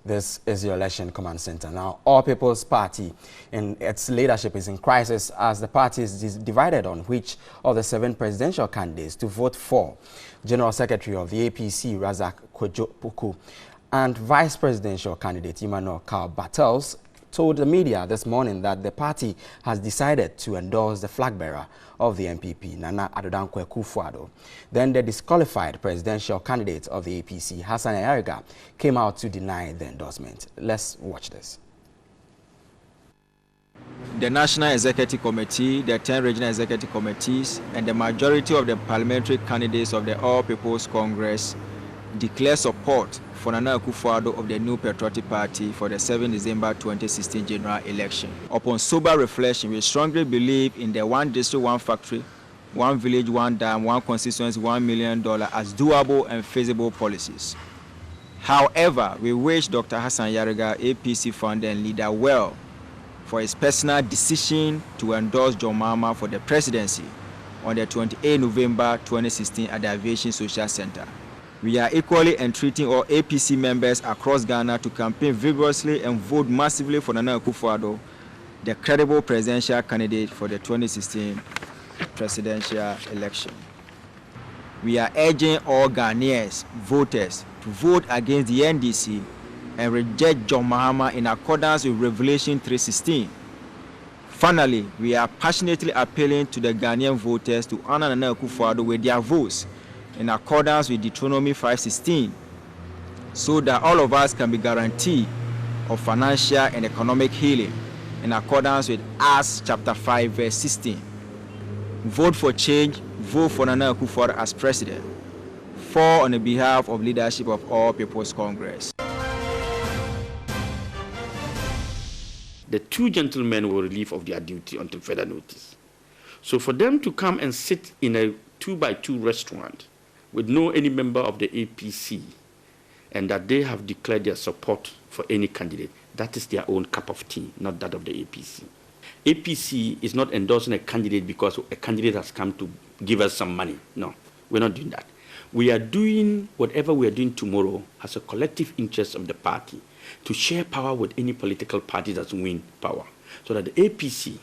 This is your election command center. Now, All People's Party and its leadership is in crisis as the party is divided on which of the 7 presidential candidates to vote for. General Secretary of the APC, Razak Kojopuku, and Vice Presidential candidate Emmanuel Carl Bartels told the media this morning that the party has decided to endorse the flag bearer of the NPP, Nana Addo Akufo-Addo. Then the disqualified presidential candidate of the APC, Hassan Ayariga, came out to deny the endorsement. Let's watch this. The National Executive Committee, the 10 regional executive committees, and the majority of the parliamentary candidates of the All People's Congress declare support for Nana Akufo-Addo of the New Patriotic Party for the 7 December 2016 general election. Upon sober reflection, we strongly believe in the one district, one factory, one village, one dam, one constituency, $1 million as doable and feasible policies. However, we wish Dr. Hassan Ayariga, APC founder and leader, well for his personal decision to endorse John Mahama for the presidency on the 28 November 2016 at the Aviation Social Center. We are equally entreating all APC members across Ghana to campaign vigorously and vote massively for Nana Akufo-Addo, the credible presidential candidate for the 2016 presidential election. We are urging all Ghanaians, voters, to vote against the NDC and reject John Mahama in accordance with Revelation 3:16. Finally, we are passionately appealing to the Ghanaian voters to honor Nana Akufo-Addo with their votes in accordance with Deuteronomy 5:16, so that all of us can be guaranteed of financial and economic healing in accordance with Acts chapter 5 verse 16. Vote for change, vote for Nana Akufo-Addo as president. For on the behalf of leadership of All People's Congress. The 2 gentlemen were relieved of their duty until further notice. So for them to come and sit in a 2x2 restaurant with any member of the APC, and that they have declared their support for any candidate, that is their own cup of tea, not that of the APC. APC is not endorsing a candidate because a candidate has come to give us some money. No, we're not doing that. We are doing whatever we are doing tomorrow as a collective interest of the party to share power with any political party that win power, so that the APC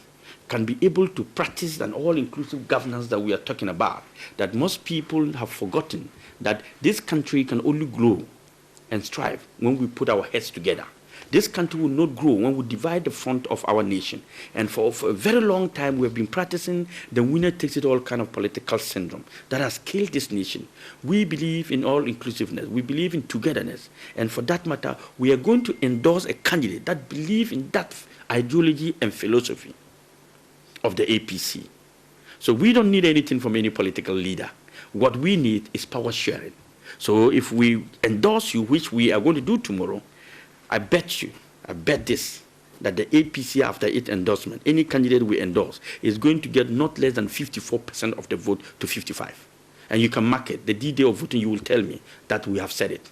can be able to practice an all-inclusive governance that we are talking about, that most people have forgotten that this country can only grow and strive when we put our heads together. This country will not grow when we divide the front of our nation. And for a very long time, we have been practicing the winner takes it all kind of political syndrome that has killed this nation. We believe in all-inclusiveness. We believe in togetherness. And for that matter, we are going to endorse a candidate that believes in that ideology and philosophy of the APC. So we don't need anything from any political leader. What we need is power sharing. So if we endorse you, which we are going to do tomorrow, I bet this, that the APC, after its endorsement, any candidate we endorse is going to get not less than 54% of the vote to 55. And you can mark it. The D-Day of voting, you will tell me that we have said it.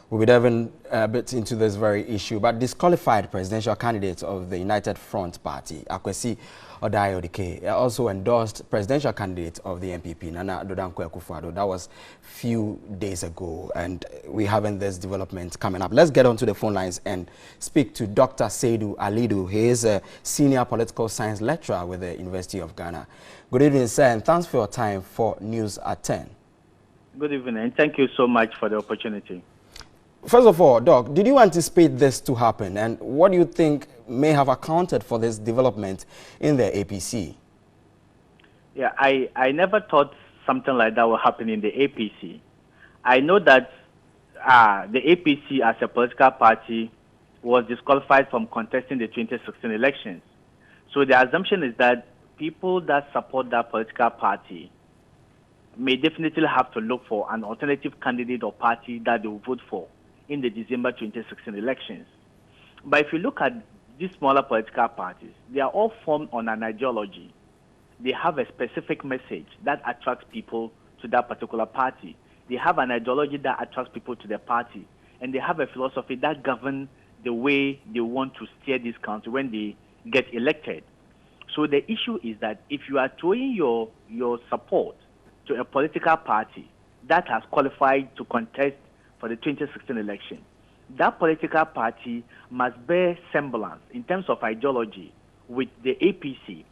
We'll be diving a bit into this very issue, but disqualified presidential candidate of the United Front Party, Akwesi Odayodike, also endorsed presidential candidate of the NPP, Nana Addo Akufo-Addo. That was a few days ago, and we're having this development coming up. Let's get onto the phone lines and speak to Dr. Asiedu-Dartey. He is a senior political science lecturer with the University of Ghana. Good evening, sir, and thanks for your time for News at 10. Good evening, and thank you so much for the opportunity. First of all, Doc, did you anticipate this to happen, and what do you think may have accounted for this development in the APC? Yeah, I never thought something like that would happen in the APC. I know that the APC as a political party was disqualified from contesting the 2016 elections. So the assumption is that people that support that political party may definitely have to look for an alternative candidate or party that they will vote for in the December 2016 elections. But if you look at these smaller political parties, they are all formed on an ideology. They have a specific message that attracts people to that particular party. They have an ideology that attracts people to their party. And they have a philosophy that governs the way they want to steer this country when they get elected. So the issue is that if you are throwing your support to a political party that has qualified to contest for the 2016 election, that political party must bear semblance in terms of ideology with the APC.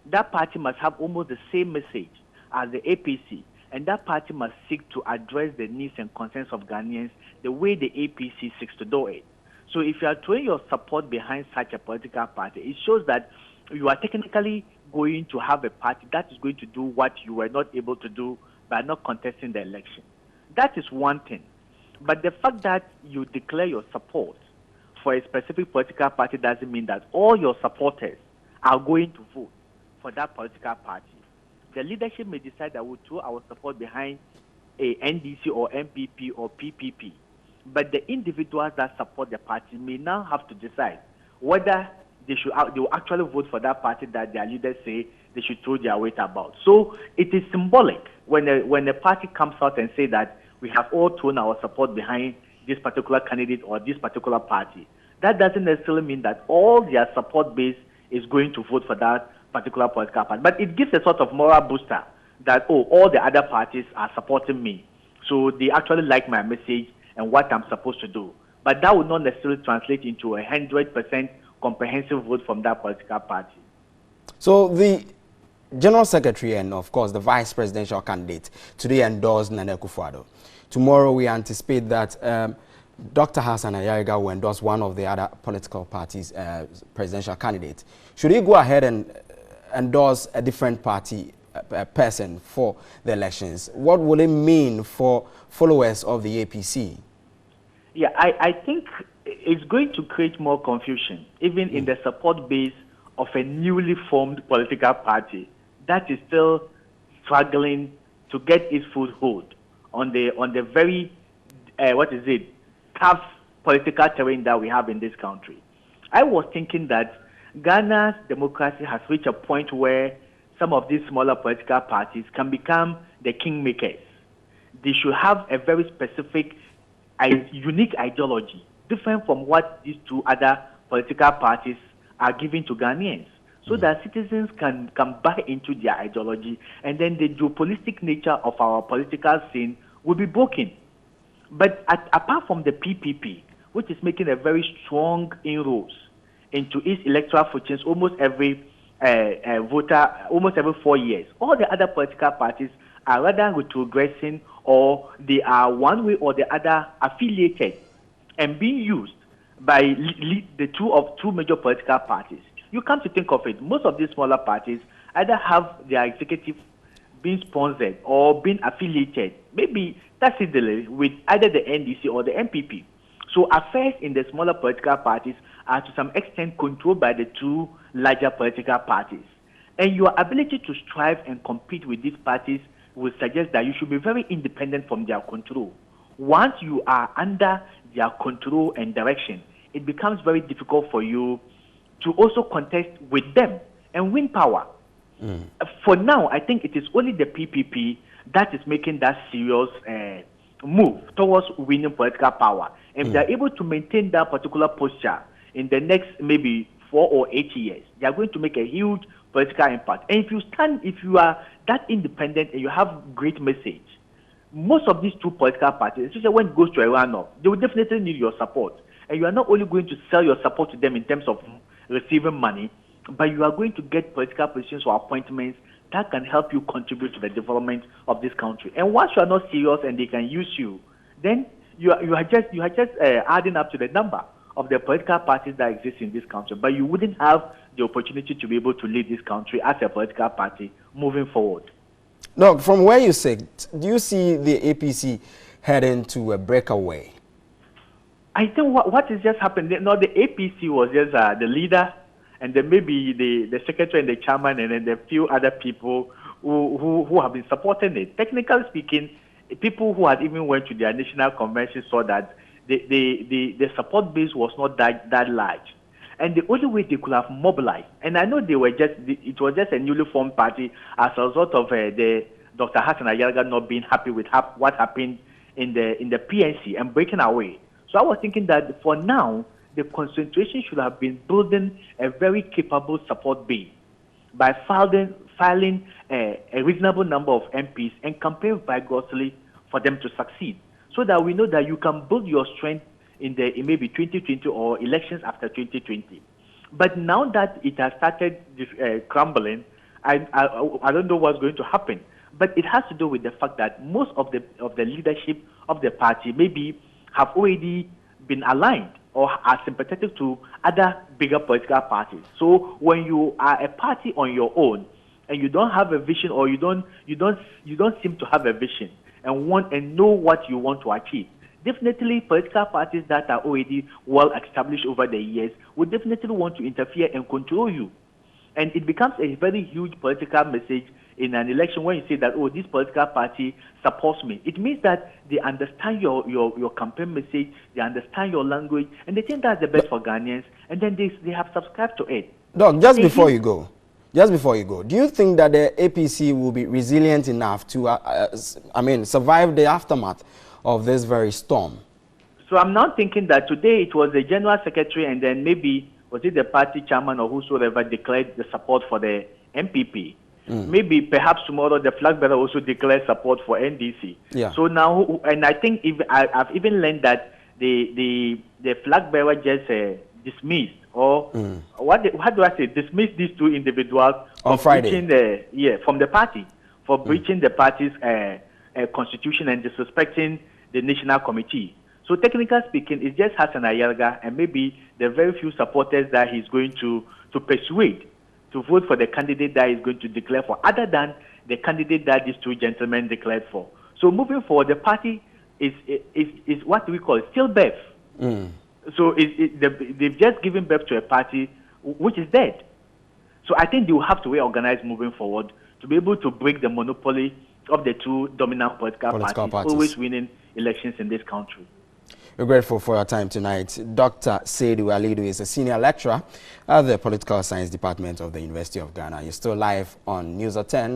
That party must have almost the same message as the APC, and that party must seek to address the needs and concerns of Ghanaians the way the APC seeks to do it. So if you are throwing your support behind such a political party, it shows that you are technically going to have a party that is going to do what you were not able to do by not contesting the election. That is one thing. But the fact that you declare your support for a specific political party doesn't mean that all your supporters are going to vote for that political party. The leadership may decide that we'll throw our support behind a NDC or MPP or PPP. But the individuals that support the party may now have to decide whether they will actually vote for that party that their leaders say they should throw their weight about. So it is symbolic when a party comes out and say that we have all thrown our support behind this particular candidate or this particular party. That doesn't necessarily mean that all their support base is going to vote for that particular political party. But it gives a sort of moral booster that, oh, all the other parties are supporting me. So they actually like my message and what I'm supposed to do. But that would not necessarily translate into 100% comprehensive vote from that political party. So the General Secretary and, of course, the Vice Presidential candidate today endorsed Nana Akufo-Addo. Tomorrow we anticipate that Dr. Hassan Ayariga will endorse one of the other political parties' presidential candidate. Should he go ahead and endorse a different party person for the elections? What will it mean for followers of the APC? Yeah, I think it's going to create more confusion, even in the support base of a newly formed political party that is still struggling to get its foothold on the very tough political terrain that we have in this country. I was thinking that Ghana's democracy has reached a point where some of these smaller political parties can become the kingmakers. They should have a very specific, unique ideology, different from what these two other political parties are giving to Ghanaians, so that citizens can buy into their ideology, and then the duopolistic nature of our political scene will be broken. But apart from the PPP, which is making a very strong inroads into its electoral fortunes almost every voter, almost every 4 years, all the other political parties are rather retrogressing, or they are one way or the other affiliated and being used by the two major political parties. You come to think of it, most of these smaller parties either have their executive being sponsored or being affiliated, maybe tacitly, with either the NDC or the MPP. So affairs in the smaller political parties are to some extent controlled by the two larger political parties. And your ability to strive and compete with these parties will suggest that you should be very independent from their control. Once you are under their control and direction, it becomes very difficult for you to also contest with them and win power. For now, I think it is only the PPP that is making that serious move towards winning political power. And if they are able to maintain that particular posture in the next maybe 4 or 8 years, they are going to make a huge political impact. And if you are that independent and you have great message, most of these two political parties, especially when it goes to a runoff, they will definitely need your support. And you are not only going to sell your support to them in terms of receiving money, but you are going to get political positions or appointments that can help you contribute to the development of this country. And once you are not serious and they can use you, then you are just adding up to the number of the political parties that exist in this country. But you wouldn't have the opportunity to be able to lead this country as a political party moving forward. No, from where you sit, do you see the APC heading to a breakaway? I think what is just happened, no, the APC was just the leader, and then maybe the secretary and the chairman, and then the few other people who have been supporting it. Technically speaking, people who had even went to their national convention saw that the support base was not that large. And the only way they could have mobilized, and I know it was just a newly formed party as a result of the Dr. Hassan Ayariga not being happy with what happened in the PNC and breaking away. So I was thinking that for now, the concentration should have been building a very capable support base by filing a reasonable number of MPs and campaign vigorously for them to succeed, so that we know that you can build your strength in maybe 2020 or elections after 2020. But now that it has started crumbling, I don't know what's going to happen. But it has to do with the fact that most of the leadership of the party maybe have already been aligned or are sympathetic to other bigger political parties. So when you are a party on your own and you don't have a vision, or you don't seem to have a vision and know what you want to achieve, definitely political parties that are already well established over the years would definitely want to interfere and control you. And it becomes a very huge political message in an election when you say that, oh, this political party supports me. It means that they understand your campaign message, they understand your language, and they think that's the best for Ghanaians, and then they have subscribed to it. Doc, just before you go, do you think that the APC will be resilient enough to, survive the aftermath of this very storm? So I'm now thinking that today it was the general secretary, and then maybe was it the party chairman or whosoever declared the support for the MPP. Maybe perhaps tomorrow the flag bearer also declares support for NDC. Yeah. So now, and I think I've even learned that the flag bearer just dismissed, or what do I say? Dismissed these two individuals on Friday. From the party for breaching the party's constitution and disrespecting the national committee. So technically speaking, it's just Hassan Ayarga and maybe the very few supporters that he's going to persuade to vote for the candidate that is going to declare for, other than the candidate that these two gentlemen declared for. So moving forward, the party is what we call still birth. So they've just given birth to a party which is dead. So I think they will have to reorganize moving forward to be able to break the monopoly of the two dominant political parties, always winning elections in this country. We're grateful for your time tonight. Dr. Asiedu-Dartey is a senior lecturer at the Political Science Department of the University of Ghana. You're still live on News at 10.